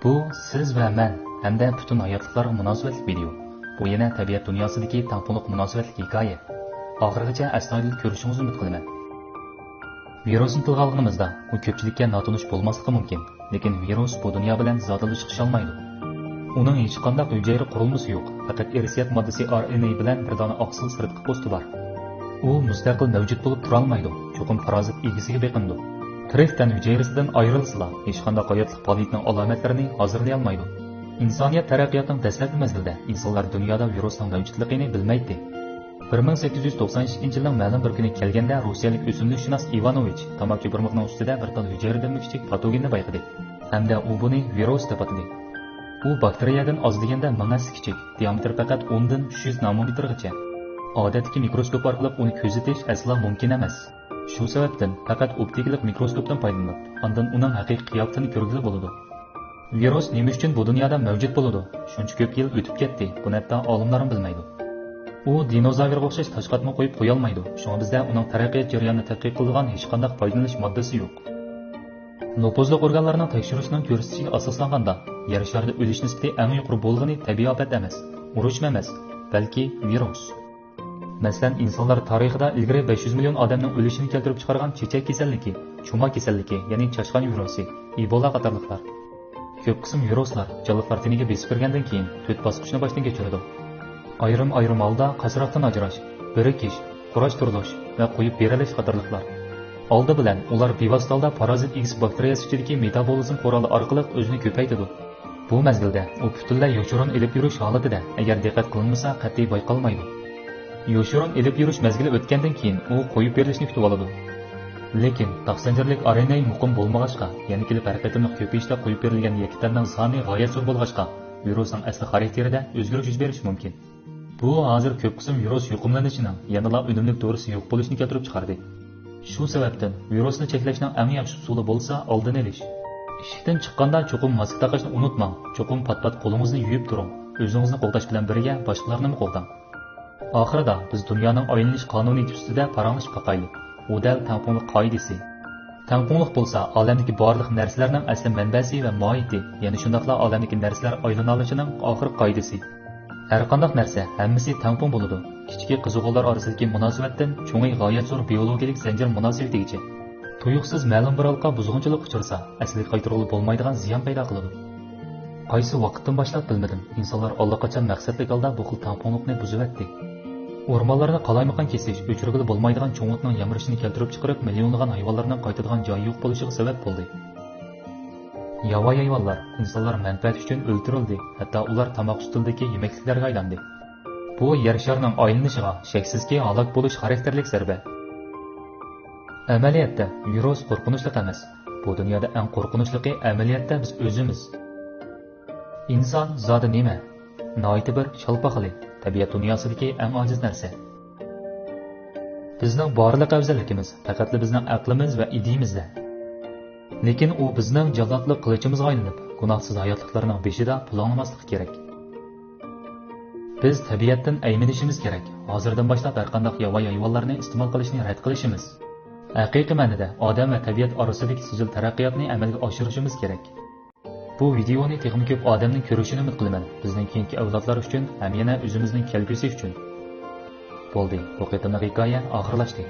Bu siz va men hamda butun hayotliklarga munosabatli video. Bu yana tabiat dunyosidagi tangpunliq munosabatli hikoya. Oxirigacha astoydil ko'rishingizni umid qilaman. Virusni tilga olganimizda u ko'pchilikka notanish bo'lmasligi mumkin, lekin virus bu dunyo bilan zotili chiqisha olmaydi. Uning hech qanday hujayra qurilmasi yo'q, faqat irsiyat moddasi RNA bilan bir dona oqsil sirtqi po'sti bor. U mustaqil mavjud bo'lib tura olmaydi, cho'qim parazit egasiga beqindi. Tirik tan hujayrasidan ayrilsa, hech qanday hayotlik faoliyatining alomatlarini hozirlay olmaydi. İnsaniyat taraqqiyotining dastlabki mezgilida insonlar dunyoda virusning mavjudligini bilmaydi. 1892 yilning ma'lum bir kuni kelganda Rossiyalik o'simlikshunos Ivanovich tamaki birmoqning ustida bir xil hujayradan kichik patogenni bayqadi. Hamda u buni virus deb atadi. U bakteriyadan oz deganda mingasi kichik, diametri faqat 10 dan 300 nanometrgacha. Odatdagi mikroskop orqali uni kuzatish aslo mumkin emas. Shu sababdan faqat optikalik mikroskopdan foydalanib, undan uning haqiqiy qiyofatini ko'rgili bo'ladi. Virus nima uchun bu dunyoda mavjud bo'ladi? Shuncha ko'p yil o'tib ketdi, buni hatto olimlar ham bilmaydi. U dinozavrga o'xshash tashqatma qo'yib qo'ya olmaydi. Shunga bizda uning taraqqiyot jarayonini tadqiq qilgan hech qanday foydalanish moddasi yo'q. Nopozliq organlarining tekshirishining ko'rsatishiga asoslanganda, yer sharida o'lish nisbati eng yuqori bo'lgani tabiiy ofat emas, urush emas, balki virus. Masalan, insonlar tarixida ilgari 500 million odamning o'lishini keltirib chiqargan chechak kasalligi, chuma kasalligi, ya'ni chashqan virusi, Ebola qatorliqlar. Ko'p qism viruslar jonliqlar tiniga besib kirgandan keyin 4 bosqichni boshdan kechiradi. Ayrim holda qasroqdan ajrash, birikish, qurash turilish va qo'yib berilish qatorliqlar. Oldi bilan ular bevosita parazit X bakteriyasi ichidagi metabolizm quroli orqali o'zini ko'paytiradi. Bu mezgilda u butunlay yoshirin ilib yurish holatida, agar diqqat qilinmasa, qat'iy bayqalmaydi. Yoshirin ilib yurish mezgili o'tgandan keyin u qo'yib berilishni kutib oladi. Lekin taqsanjarlik RNA muqim bo'lmag'achqa, ya'ni kelib har qatimliq ko'payishda qo'yib berilgan yaktarning soni g'oyat zo'r bo'lg'achqa, virusning asli xarakterida o'zgarish yuz berishi mumkin. Bu hozir ko'p qism virus yuqumlanishining yanada unumli to'g'risi yo'q bo'lishini keltirib chiqardi. Shu sababdan virusni cheklashning eng yaxshi usuli bo'lsa oldini olish. Ishdan chiqqanda cho'qim maska taqishni unutmang, cho'qim pat-pat qo'lingizni yuvib turing, o'zingizni qo'llash bilan birga boshqalarni qo'llang. Oxirida biz dunyoning aylanish qonuniyati ustida paranglashib qaqaylik. U dal tangpunliq qoidasi. Tangpunliq bo'lsa, olamdagi barliq narsalarning asli manbasi va mohiyati, ya'ni shundaqla olamdagi narsalar aylana olishining oxirgi qoidasi. Har qanday narsa hammasi tangpun bo'ladi. Kichik qiziquvlar orasidagi munosabatdan cho'ngi g'oyat zo'r biologik zanjir munosabatigacha. Tuyuqsiz ma'lum bir halqa buzg'unchilik uchirsa, asli qaytarib bo'lmaydigan ziyon paydo qiladi. Qaysi vaqtdan boshlab bilmadim, insonlar allaqachon maqsadli holda bu xil tangpunlikni buzivatdi. O'rmonlarni qalaymaqan kesish, o'chirg'ili bo'lmaydigan cho'ng'itning yamirishini keltirib chiqarib, millionlagan hayvonlarning qaytadigan joyi yo'q bo'lishiga sabab bo'ldi. Yovvoyi hayvonlar insonlar manfaat uchun o'ldirildi, hatto ular tomoq ustidagi yemekliklarga aylandi. Bu yer sharining aylanishiga shaksizki halok bo'lish xarakterlik zarba. Amaliyotda virus qo'rqinchli emas. Bu dunyoda eng qo'rqinchlisi amaliyotda biz o'zimiz. Inson zoti nima? Noiti bir shalpaqili, tabiat dunyosidagi eng ojiz narsa. Bizning borliq afzalligimiz faqat bizning aqlimiz va ideyimizda. Lekin u bizning jallodlik qilichimizga aylanib, gunohsiz hayotliklarning beshida pulonmaslik kerak. Biz tabiatdan ayminishimiz kerak. Hozirdan boshlab har qanday yovvoyi hayvonlarni iste'mol qilishni rad qilishimiz. Haqiqiy ma'noda odam va tabiat orasidagi sijil taraqqiyotni amalga oshirishimiz kerak. Bu videoni texnik ko'p odamning ko'rishini umid qilaman. Bizning keyingi avlodlar uchun ham yana o'zimizning kelgusi uchun. Bo'ldi, bu qitimli hikoya oxirlashdi.